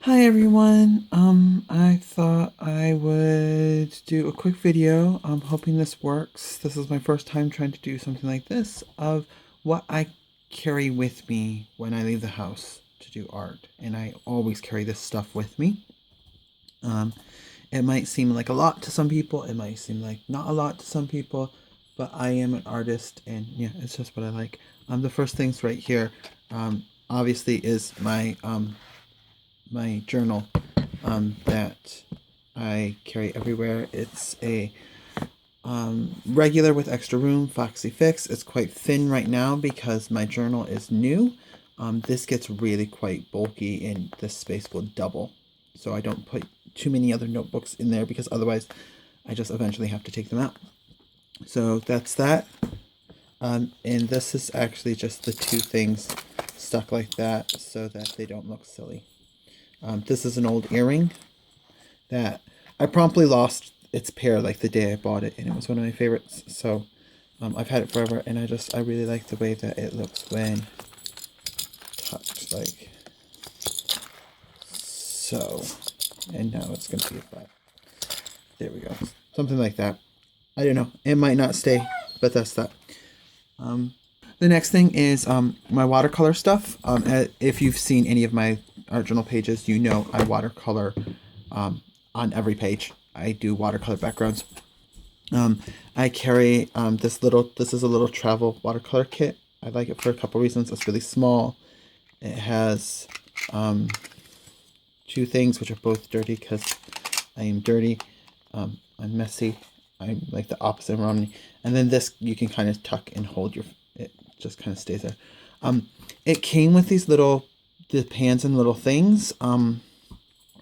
Hi everyone. I thought I would do a quick video. I'm hoping this works. This is my first time trying to do something like this of what I carry with me when I leave the house to do art. And I always carry this stuff with me. Um, it might seem like a lot to some people. It might seem like not a lot to some people, but I am an artist and yeah, it's just what I like. The first things right here, obviously is my journal that I carry everywhere. It's a regular with extra room, Foxy Fix. It's quite thin right now because my journal is new. This gets really quite bulky and this space will double. So I don't put too many other notebooks in there because otherwise I just eventually have to take them out. So that's that. And this is actually just the two things stuck like that so that they don't look silly. This is an old earring that I promptly lost its pair like the day I bought it, and it was one of my favorites. So I've had it forever, and I really like the way that it looks when tucked like so. And now it's gonna be a flat. There we go, something like that. I don't know. It might not stay, but that's that. The next thing is my watercolor stuff. If you've seen any of my art journal pages, you know I watercolor on every page. I do watercolor backgrounds. I carry this is a little travel watercolor kit. I like it for a couple reasons. It's really small. It has two things which are both dirty because I am dirty. I'm messy. I'm like the opposite of Romney. And then this you can kind of tuck and hold it just kind of stays there. It came with these the pans and little things. And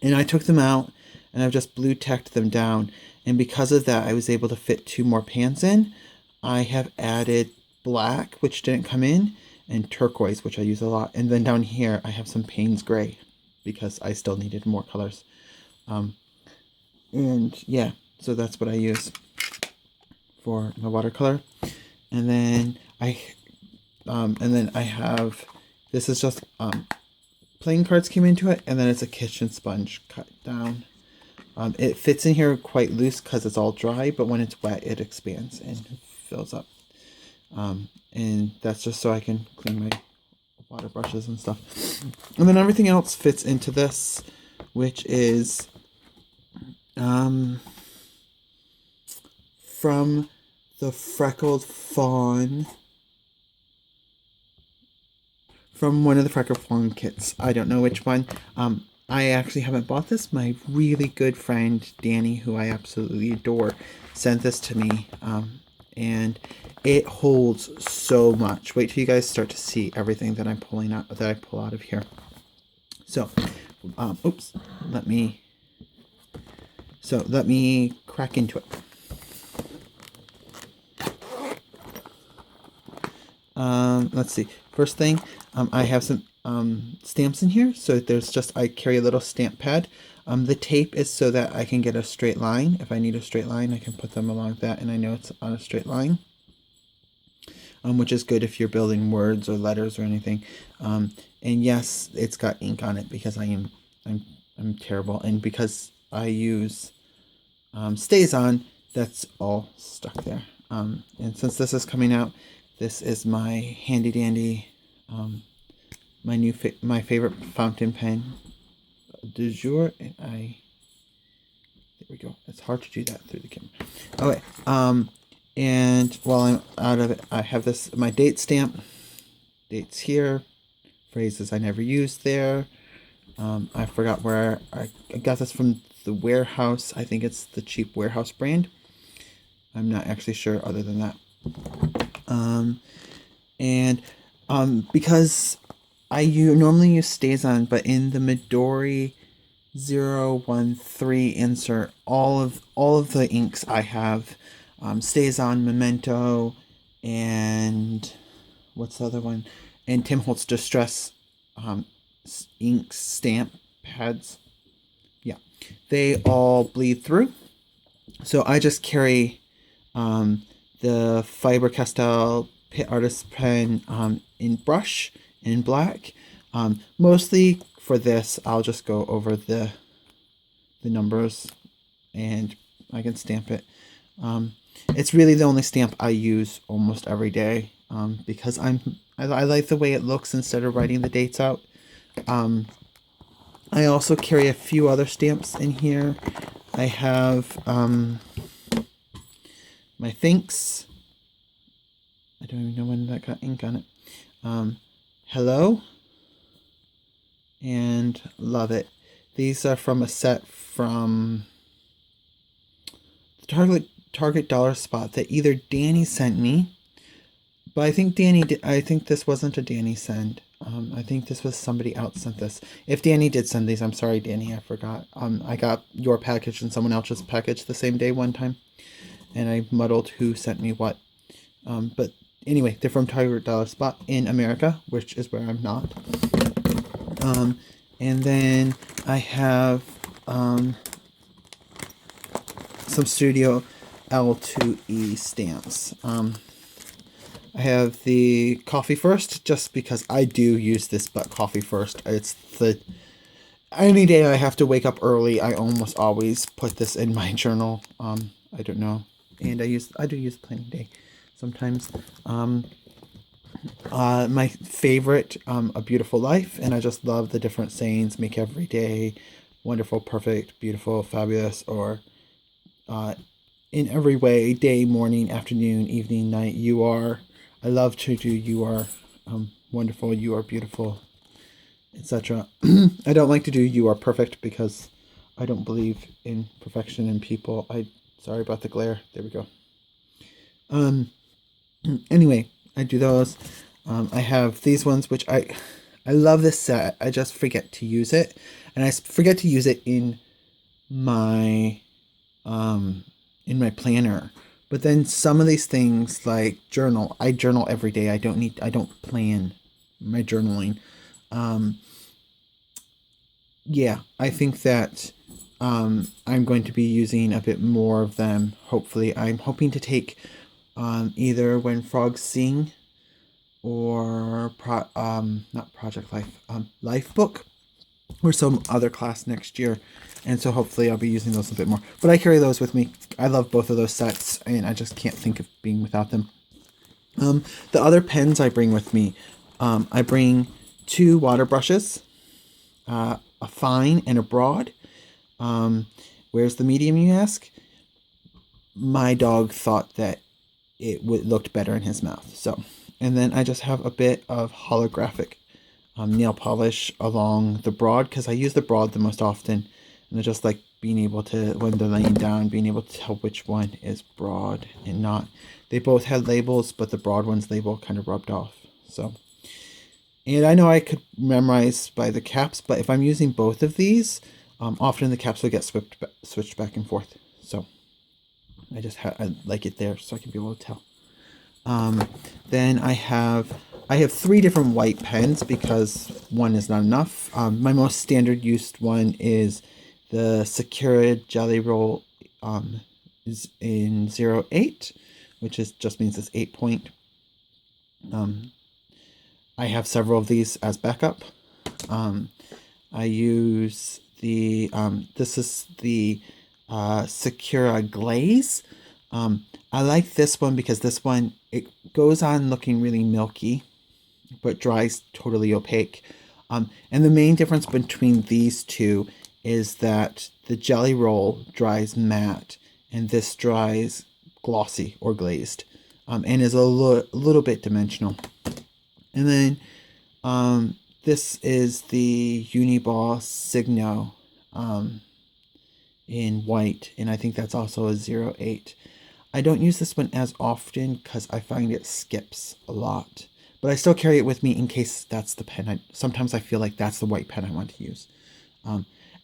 I took them out and I've just blue tacked them down. And because of that, I was able to fit two more pans in. I have added black, which didn't come in, and turquoise, which I use a lot. And then down here, I have some Payne's gray because I still needed more colors. And yeah, so that's what I use for my watercolor. And then I have, this is just playing cards came into it, and then it's a kitchen sponge cut down. It fits in here quite loose because it's all dry, but when it's wet, it expands and fills up. And that's just so I can clean my water brushes and stuff. And then everything else fits into this, which is from the Freckled Fawn. From one of the Freckled Fawn kits. I don't know which one. I actually haven't bought this. My really good friend Danny, who I absolutely adore, sent this to me. And it holds so much. Wait till you guys start to see everything that I'm pulling out, that I pull out of here. So, oops. Let me crack into it. Let's see. First thing, I have some stamps in here. So I carry a little stamp pad. The tape is so that I can get a straight line. If I need a straight line, I can put them along that and I know it's on a straight line. Which is good if you're building words or letters or anything. And yes, it's got ink on it because I'm terrible. And because I use StazOn, that's all stuck there. And since this is coming out, this is my handy dandy, my favorite fountain pen du jour, and there we go. It's hard to do that through the camera. Okay, and while I'm out of it, I have my date stamp, dates here, phrases I never used there. I forgot where I got this from, the Warehouse. I think it's the cheap Warehouse brand. I'm not actually sure other than that. Because you normally use StazOn, but in the Midori 013 insert, all of the inks I have, StazOn, Memento, and what's the other one? And Tim Holtz Distress ink stamp pads. Yeah, they all bleed through. So I just carry the Faber-Castell Pit Artist pen in brush in black. Mostly for this, I'll just go over the numbers and I can stamp it. It's really the only stamp I use almost every day because I like the way it looks instead of writing the dates out. I also carry a few other stamps in here. I have my thanks. I don't even know when that got ink on it. Hello and love it. These are from a set from the Target dollar spot that either Danny sent me, but I think I think this wasn't a Danny send. I think this was somebody else sent this. If Danny did send these, I'm sorry, Danny, I forgot. I got your package and someone else's package the same day one time, and I muddled who sent me what. But anyway, they're from Target dollar spot in America, which is where I'm not. And then I have some Studio L2E stamps. I have the Coffee First, just because I do use this, but Coffee First. It's any day I have to wake up early, I almost always put this in my journal. I don't know, and I do use Planning Day sometimes. My favorite, A Beautiful Life, and I just love the different sayings: make every day wonderful, perfect, beautiful, fabulous, or in every way, day, morning, afternoon, evening, night. You are. I love to do you are wonderful, you are beautiful, etc. I don't like to do you are perfect because I don't believe in perfection in people. Sorry about the glare. There we go. Anyway, I do those. I have these ones, which I love this set. I just forget to use it, and I forget to use it in my planner. But then some of these things like journal, I journal every day. I don't plan my journaling. Yeah, I think that I'm going to be using a bit more of them. Hopefully, I'm hoping to take either When Frogs Sing or not Project Life, Life Book, or some other class next year. And so hopefully I'll be using those a bit more. But I carry those with me. I love both of those sets, and I just can't think of being without them. The other pens I bring with me, I bring 2 water brushes, a fine and a broad. Where's the medium, you ask? My dog thought that it looked better in his mouth. So, and then I just have a bit of holographic nail polish along the broad, because I use the broad the most often, and I just like being able to, when they're laying down, being able to tell which one is broad and not. They both had labels, but the broad one's label kind of rubbed off. So, and I know I could memorize by the caps, but if I'm using both of these, often the caps will get switched back and forth. So I like it there so I can be able to tell. Then I have 3 different white pens because one is not enough. My most standard used one is the Sakura Jelly Roll is in 08, which just means it's 8 point. I have several of these as backup. I use the this is the Sakura Glaze. I like this one because this one, it goes on looking really milky, but dries totally opaque. And the main difference between these two is that the Jelly Roll dries matte, and this dries glossy or glazed, and is a little bit dimensional. And then this is the Uniball Signo in white, and I think that's also a 08. I don't use this one as often because I find it skips a lot, but I still carry it with me in case that's the pen. Sometimes I feel like that's the white pen I want to use.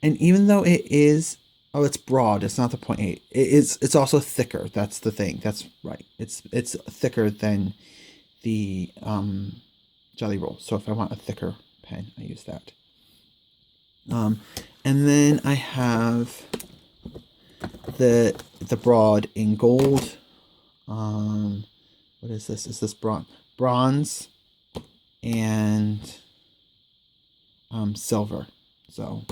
And even though it is, it's broad, it's not the 0.8. It's also thicker. That's the thing. That's right. It's thicker than the Jelly Roll. So if I want a thicker pen, I use that. And then I have the broad in gold. What is this? Is this bronze? And silver. So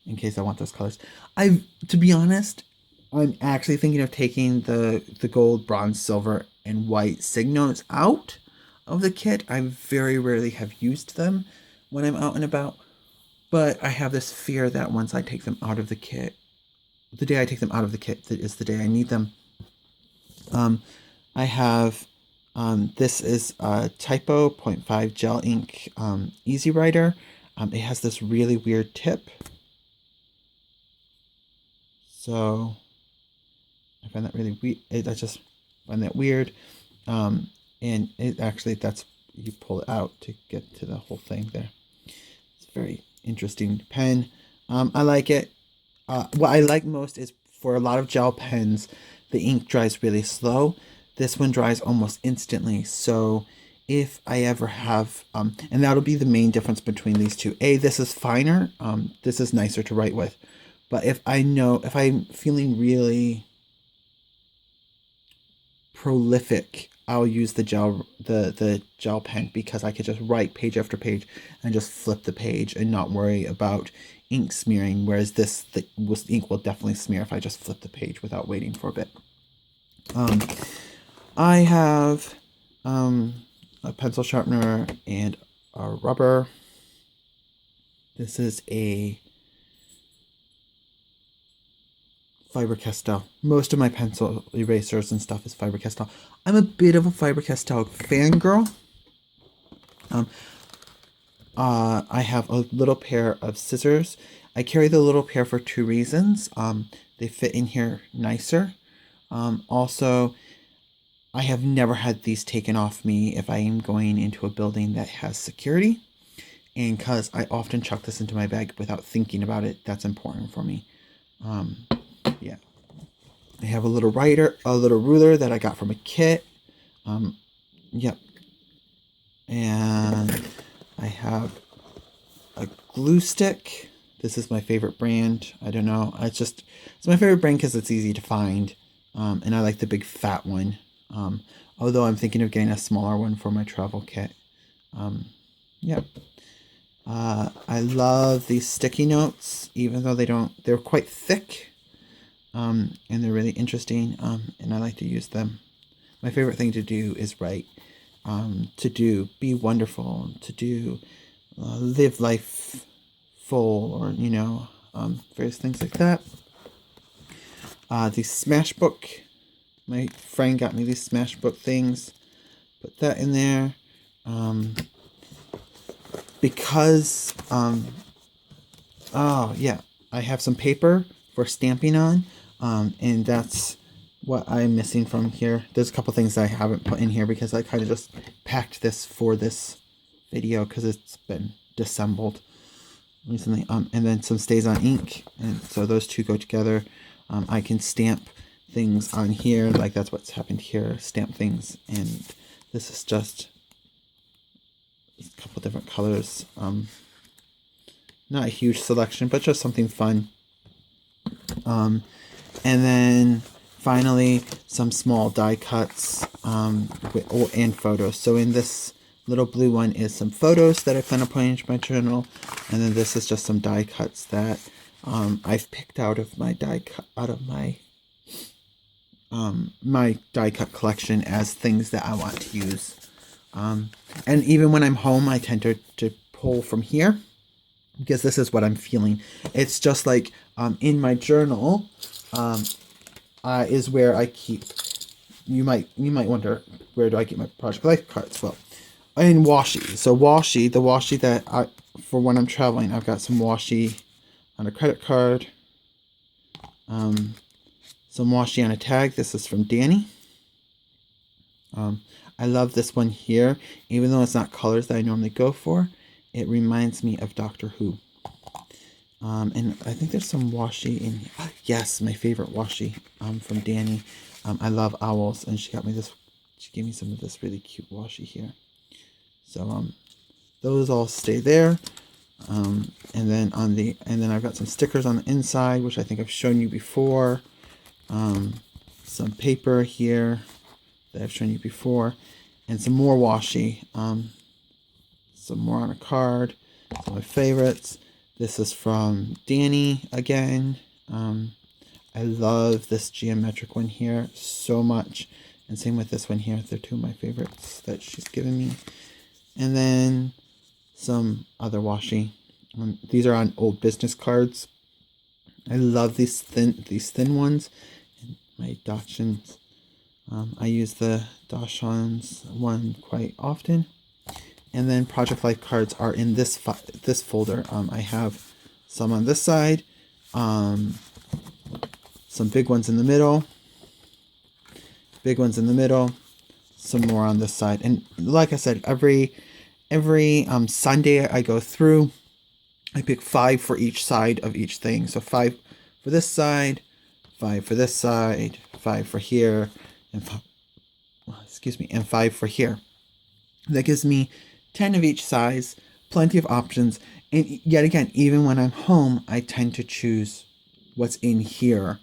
in case I want those colors. To be honest, I'm actually thinking of taking the gold, bronze, silver, and white sig notes out of the kit. I very rarely have used them when I'm out and about, but I have this fear that once I take them out of the kit, the day I take them out of the kit is the day I need them. I have this is a Typo 0.5 gel ink Easy Writer. It has this really weird tip. So I find that really weird. I just find that weird. And it actually, you pull it out to get to the whole thing there. It's a very interesting pen. I like it. What I like most is for a lot of gel pens, the ink dries really slow. This one dries almost instantly. So if I ever have, and that'll be the main difference between these two. This is finer. This is nicer to write with. But if I'm feeling really prolific, I'll use the gel pen because I could just write page after page and just flip the page and not worry about ink smearing. Whereas the ink will definitely smear if I just flip the page without waiting for a bit. I have a pencil sharpener and a rubber. This is a Faber-Castell. Most of my pencil erasers and stuff is Faber-Castell. I'm a bit of a Faber-Castell fangirl. I have a little pair of scissors. I carry the little pair for two reasons. They fit in here nicer. Also, I have never had these taken off me if I am going into a building that has security. And because I often chuck this into my bag without thinking about it, that's important for me. Yeah. I have a little ruler that I got from a kit. Yep. And I have a glue stick. This is my favorite brand. I don't know. It's my favorite brand because it's easy to find. And I like the big fat one. Although I'm thinking of getting a smaller one for my travel kit. Yep. I love these sticky notes, even though they're quite thick. And they're really interesting. And I like to use them. My favorite thing to do is write. To do be wonderful. To do live life full, or various things like that. The Smashbook. My friend got me these Smashbook things. Put that in there. Because I have some paper for stamping on. And that's what I'm missing from here. There's a couple things I haven't put in here because I kind of just packed this for this video because it's been disassembled recently. And then some stays on ink, and so those two go together. I can stamp things on here, like that's what's happened here. Stamp things, and this is just a couple different colors. Not a huge selection, but just something fun. And then finally some small die cuts and photos. So in this little blue one is some photos that I plan on putting into my journal, and then this is just some die cuts that I've picked out of my my die cut collection as things that I want to use. And even when I'm home, I tend to pull from here because this is what I'm feeling. It's just like in my journal is where I keep. You might wonder, where do I keep my project life cards? Well, in washi. So the washi that for when I'm traveling, I've got some washi on a credit card. Some washi on a tag. This is from Danny. I love this one here, even though it's not colors that I normally go for. It reminds me of Doctor Who. And I think there's some washi in here. Yes, my favorite washi from Danny. I love owls, and she gave me some of this really cute washi here. So those all stay there. And then I've got some stickers on the inside, which I think I've shown you before. Some paper here that I've shown you before, and some more washi. Some more on a card. Some of my favorites. This is from Danny again. I love this geometric one here so much. And same with this one here. They're two of my favorites that she's given me. And then some other washi. These are on old business cards. I love these thin ones. And my Dachshunds. I use the Dachshunds one quite often. And then Project Life cards are in this folder. I have some on this side. Some big ones in the middle. Big ones in the middle. Some more on this side. And like I said, every Sunday I go through. I pick 5 for each side of each thing. So 5 for this side, 5 for this side, 5 for here, and 5 for here. That gives me 10 of each size, plenty of options. And yet again, even when I'm home, I tend to choose what's in here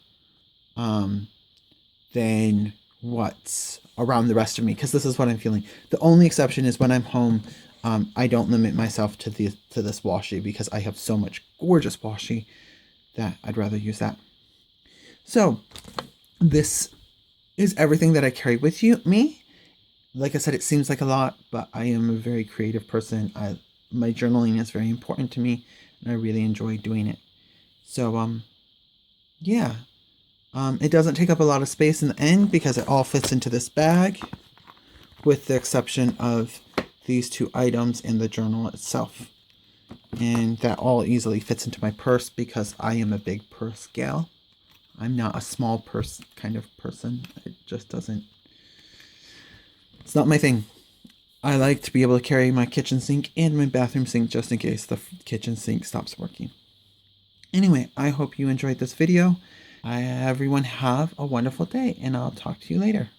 than what's around the rest of me, because this is what I'm feeling. The only exception is when I'm home, I don't limit myself to this washi because I have so much gorgeous washi that I'd rather use that. So this is everything that I carry with me. Like I said, it seems like a lot, but I am a very creative person. My journaling is very important to me, and I really enjoy doing it. So, yeah. It doesn't take up a lot of space in the end because it all fits into this bag, with the exception of these 2 items in the journal itself. And that all easily fits into my purse because I am a big purse gal. I'm not a small purse kind of person. It just doesn't... It's not my thing. I like to be able to carry my kitchen sink and my bathroom sink just in case the kitchen sink stops working. Anyway, I hope you enjoyed this video. Everyone have a wonderful day, and I'll talk to you later.